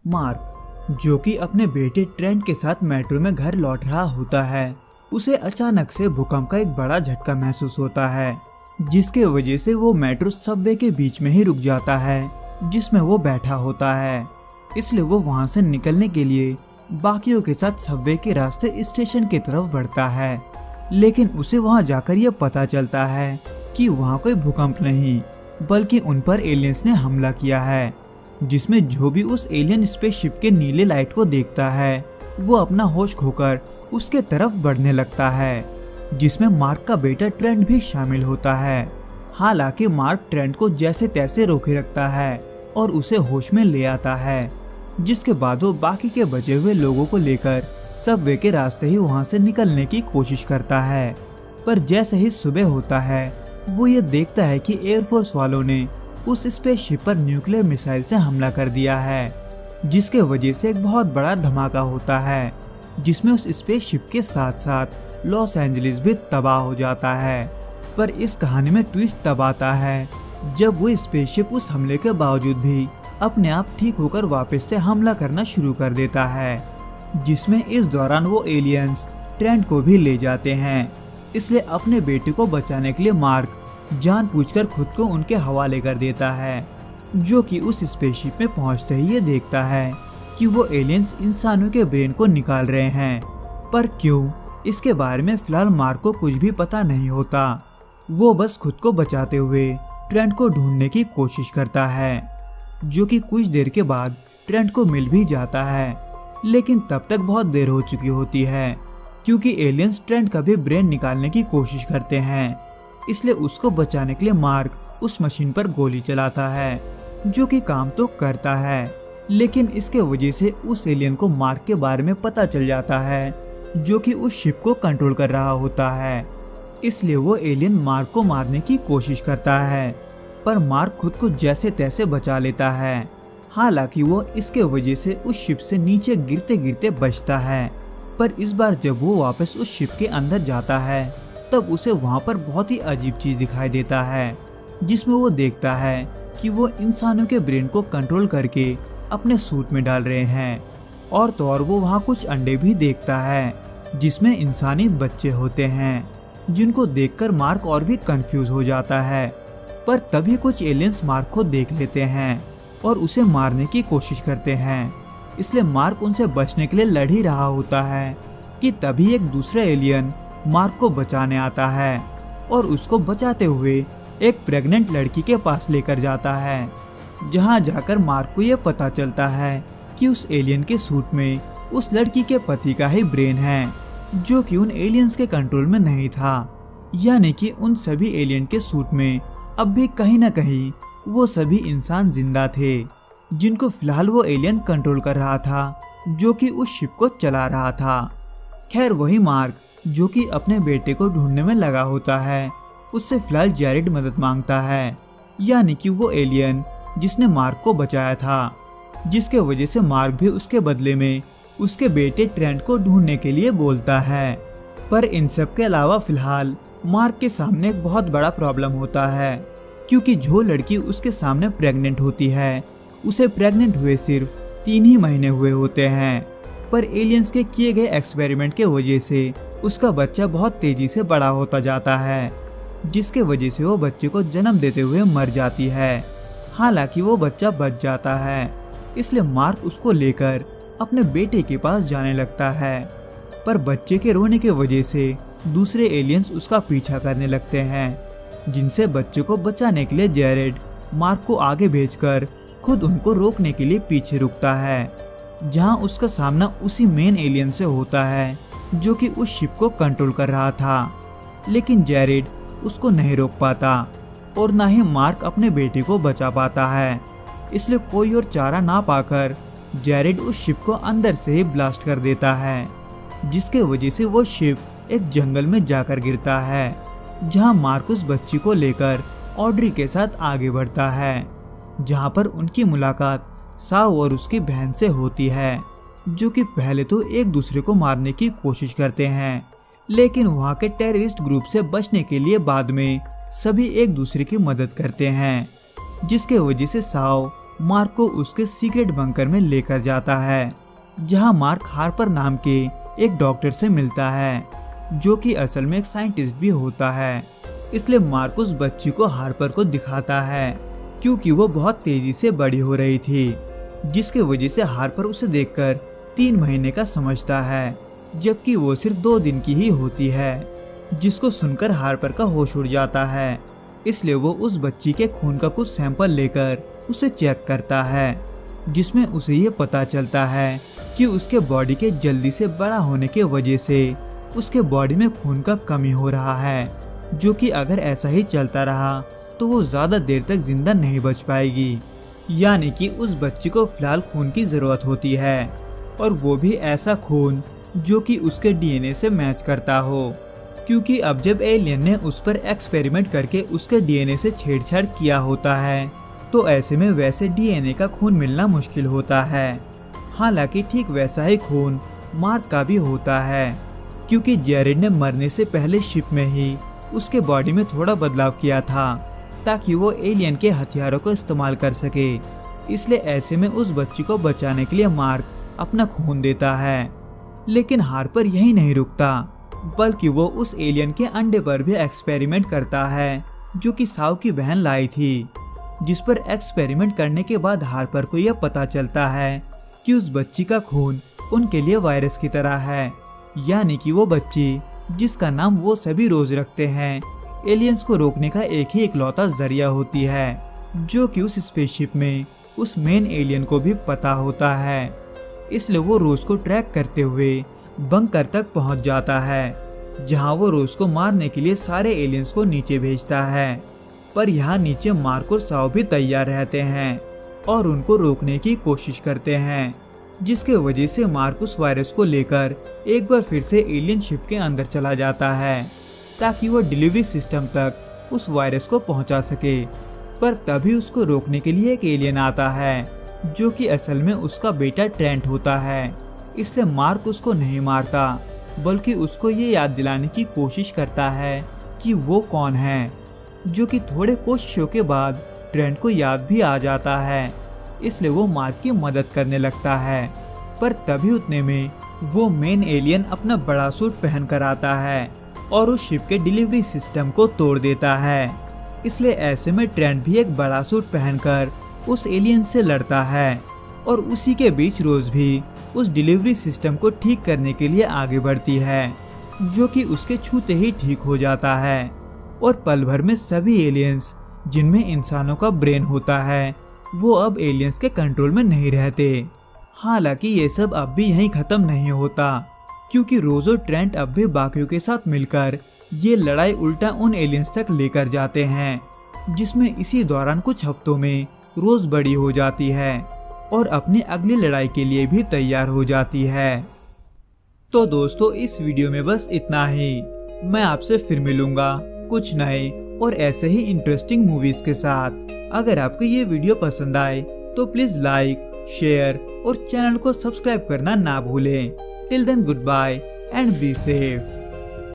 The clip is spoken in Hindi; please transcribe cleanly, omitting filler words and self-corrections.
मार्क, जो कि अपने बेटे ट्रेंट के साथ मेट्रो में घर लौट रहा होता है, उसे अचानक से भूकंप का एक बड़ा झटका महसूस होता है, जिसके वजह से वो मेट्रो सबवे के बीच में ही रुक जाता है जिसमें वो बैठा होता है। इसलिए वो वहां से निकलने के लिए बाकियों के साथ सबवे के रास्ते स्टेशन की तरफ बढ़ता है, लेकिन उसे वहां जाकर ये पता चलता है कि वहां कोई भूकंप नहीं बल्कि उन पर एलियंस ने हमला किया है, जिसमें जो भी उस एलियन स्पेसशिप के नीले लाइट को देखता है वो अपना होश खोकर उसके तरफ बढ़ने लगता है, जिसमें मार्क का बेटा ट्रेंट भी शामिल होता है। हालांकि मार्क ट्रेंट को जैसे तैसे रोके रखता है और उसे होश में ले आता है, जिसके बाद वो बाकी के बचे हुए लोगों को लेकर सबवे के रास्ते ही वहां से निकलने की कोशिश करता है। पर जैसे ही सुबह होता है वो ये देखता है कि एयरफोर्स वालों ने उस स्पेसशिप पर न्यूक्लियर मिसाइल से हमला कर दिया है, जिसके वजह से एक बहुत बड़ा धमाका होता है, जिसमें उस स्पेसशिप के साथ साथ लॉस एंजलिस भी तबाह हो जाता है। पर इस कहानी में ट्विस्ट तब आता है जब वो स्पेसशिप उस हमले के बावजूद भी अपने आप ठीक होकर वापस से हमला करना शुरू कर देता है, जिसमें इस दौरान वो एलियंस ट्रेंट को भी ले जाते हैं। इसलिए अपने बेटे को बचाने के लिए मार्क जानबूझकर खुद को उनके हवाले कर देता है, जो कि उस स्पेसशिप में पहुंचते ही ये देखता है कि वो एलियंस इंसानों के ब्रेन को निकाल रहे हैं। पर क्यों, इसके बारे में फिलहाल मार्क को कुछ भी पता नहीं होता। वो बस खुद को बचाते हुए ट्रेंट को ढूंढने की कोशिश करता है, जो कि कुछ देर के बाद ट्रेंट को मिल भी जाता है, लेकिन तब तक बहुत देर हो चुकी होती है, क्योंकि एलियंस ट्रेंट का भी ब्रेन निकालने की कोशिश करते हैं। इसलिए उसको बचाने के लिए मार्क उस मशीन पर गोली चलाता है, जो कि काम तो करता है, लेकिन इसके वजह से उस एलियन को मार्क के बारे में पता चल जाता है, जो कि उस शिप को कंट्रोल कर रहा होता है। इसलिए वो एलियन मार्क को मारने की कोशिश करता है, पर मार्क खुद को जैसे तैसे बचा लेता है। हालांकि वो इसके वजह से उस शिप से नीचे गिरते गिरते बचता है। पर इस बार जब वो वापस उस शिप के अंदर जाता है तब उसे वहां पर बहुत ही अजीब चीज दिखाई देता है, जिसमें वो देखता है कि वो इंसानों के ब्रेन को कंट्रोल करके अपने सूट में डाल रहे हैं। और तो और वो वहाँ कुछ अंडे भी देखता है, जिसमें इंसानी बच्चे होते हैं, जिनको देखकर मार्क और भी कंफ्यूज हो जाता है। पर तभी कुछ एलियंस मार्क को देख लेते हैं और उसे मारने की कोशिश करते हैं। इसलिए मार्क उनसे बचने के लिए लड़ ही रहा होता है कि तभी एक दूसरा एलियन मार्क को बचाने आता है और उसको बचाते हुए एक प्रेग्नेंट लड़की के पास लेकर जाता है, जहां जाकर मार्क को ये पता चलता है कि उस एलियन के सूट में उस लड़की के पति का ही ब्रेन है, जो कि उन एलियंस के कंट्रोल में नहीं था। यानी कि उन सभी एलियन के सूट में अब भी कहीं न कहीं वो सभी इंसान जिंदा थे, जिनको फिलहाल वो एलियन कंट्रोल कर रहा था, जो कि उस शिप को चला रहा था। खैर वही मार्क, जो कि अपने बेटे को ढूंढने में लगा होता है, उससे फिलहाल जैरेड मदद मांगता है, यानी कि वो एलियन जिसने मार्क को बचाया था, जिसके वजह से मार्क भी उसके बदले में उसके बेटे ट्रेंट को ढूंढने के लिए बोलता है। पर इन सब के अलावा फिलहाल मार्क के सामने एक बहुत बड़ा प्रॉब्लम होता है, क्योंकि जो लड़की उसके सामने प्रेग्नेंट होती है उसे प्रेग्नेंट हुए सिर्फ 3 ही महीने हुए होते हैं। पर एलियंस के किए गए एक्सपेरिमेंट के वजह से उसका बच्चा बहुत तेजी से बड़ा होता जाता है, जिसके वजह से वो बच्चे को जन्म देते हुए मर जाती है। हालांकि वो बच्चा बच जाता है, इसलिए मार्क उसको लेकर अपने बेटे के पास जाने लगता है। पर बच्चे के रोने के वजह से दूसरे एलियंस उसका पीछा करने लगते हैं, जिनसे बच्चे को बचाने के लिए जैरेड मार्क को आगे भेजकर खुद उनको रोकने के लिए पीछे रुकता है, जहां उसका सामना उसी मेन एलियन से होता है, जो कि उस शिप को कंट्रोल कर रहा था। लेकिन जैरेड उसको नहीं रोक पाता और ना ही मार्क अपने बेटे को बचा पाता है। इसलिए कोई और चारा ना पाकर जैरेड उस शिप को अंदर से ही ब्लास्ट कर देता है, जिसके वजह से वो शिप एक जंगल में जाकर गिरता है, जहां मार्क उस बच्ची को लेकर ऑड्री के साथ आगे बढ़ता है, जहां पर उनकी मुलाकात साव और उसकी बहन से होती है, जो कि पहले तो एक दूसरे को मारने की कोशिश करते हैं, लेकिन वहां के टेररिस्ट ग्रुप से बचने के लिए बाद में सभी एक दूसरे की मदद करते हैं, जिसके वजह से साव मार्क को उसके सीक्रेट बंकर में लेकर जाता है, जहां मार्क हार्पर नाम के एक डॉक्टर से मिलता है, जो कि असल में एक साइंटिस्ट भी होता है। इसलिए मार्क उस बच्ची को हार्पर को दिखाता है, क्योंकि वो बहुत तेजी से बड़ी हो रही थी, जिसके वजह से हार्पर उसे देखकर 3 महीने का समझता है, जबकि वो सिर्फ 2 दिन की ही होती है, जिसको सुनकर हार्पर का होश उड़ जाता है। इसलिए वो उस बच्ची के खून का कुछ सैंपल लेकर उसे चेक करता है, जिसमें उसे ये पता चलता है कि उसके बॉडी के जल्दी से बड़ा होने के वजह से उसके बॉडी में खून का कमी हो रहा है, जो कि अगर ऐसा ही चलता रहा तो वो ज्यादा देर तक जिंदा नहीं बच पाएगी। यानी कि उस बच्ची को फिलहाल खून की जरूरत होती है, और वो भी ऐसा खून जो कि उसके डीएनए से मैच करता हो, क्योंकि अब जब एलियन ने उस पर एक्सपेरिमेंट करके उसके डीएनए से छेड़छाड़ किया होता है, तो ऐसे में वैसे डीएनए का खून मिलना मुश्किल होता है। हालांकि ठीक वैसा ही खून मार्क का भी होता है, क्योंकि जेरेड ने मरने से पहले शिप में ही उसके बॉडी में थोड़ा बदलाव किया था, ताकि वो एलियन के हथियारों को इस्तेमाल कर सके। इसलिए ऐसे में उस बच्ची को बचाने के लिए मार्क अपना खून देता है। लेकिन हार्पर यही नहीं रुकता, बल्कि वो उस एलियन के अंडे पर भी एक्सपेरिमेंट करता है, जो कि साव की बहन लाई थी, जिस पर एक्सपेरिमेंट करने के बाद हार्पर को यह पता चलता है कि उस बच्ची का खून उनके लिए वायरस की तरह है। यानी कि वो बच्ची, जिसका नाम वो सभी रोज रखते हैं, एलियंस को रोकने का एक ही इकलौता जरिया होती है, जो कि उस स्पेसशिप में उस मेन एलियन को भी पता होता है। इसलिए वो रोज को ट्रैक करते हुए बंकर तक पहुंच जाता है, जहां वो रोज को मारने के लिए सारे एलियंस को नीचे भेजता है। पर यहाँ नीचे मार्क और साव भी तैयार रहते हैं और उनको रोकने की कोशिश करते हैं, जिसके वजह से मार्क उस वायरस को लेकर एक बार फिर से एलियन शिप के अंदर चला जाता है, ताकि वो डिलीवरी सिस्टम तक उस वायरस को पहुंचा सके। पर तभी उसको रोकने के लिए एक एलियन आता है, जो कि असल में उसका बेटा ट्रेंट होता है। इसलिए मार्क उसको नहीं मारता, बल्कि उसको ये याद दिलाने की कोशिश करता है कि वो कौन है, जो कि थोड़े कोशिशों के बाद ट्रेंट को याद भी आ जाता है। इसलिए वो मार्क की मदद करने लगता है। पर तभी उतने में वो मेन एलियन अपना बड़ा सूट पहन कर आता है और उस शिप के डिलीवरी सिस्टम को तोड़ देता है। इसलिए ऐसे में ट्रेंट भी एक बड़ा सूट पहनकर उस एलियन से लड़ता है, और उसी के बीच रोज भी उस डिलीवरी सिस्टम को ठीक करने के लिए आगे बढ़ती है, जो कि उसके छूते ही ठीक हो जाता है। और पल भर में सभी एलियंस, जिनमें इंसानों का ब्रेन होता है, वो अब एलियंस के कंट्रोल में नहीं रहते। हालांकि ये सब अब भी यहीं खत्म नहीं होता, क्योंकि रोज और ट्रेंट अब भी बाकियों के साथ मिलकर ये लड़ाई उल्टा उन एलियंस तक लेकर जाते हैं, जिसमें इसी दौरान कुछ हफ्तों में रोज बड़ी हो जाती है और अपनी अगली लड़ाई के लिए भी तैयार हो जाती है। तो दोस्तों, इस वीडियो में बस इतना ही। मैं आपसे फिर मिलूंगा कुछ नए और ऐसे ही इंटरेस्टिंग मूवीज के साथ। अगर आपको ये वीडियो पसंद आए तो प्लीज लाइक, शेयर और चैनल को सब्सक्राइब करना ना भूलें। Till then, goodbye and be safe.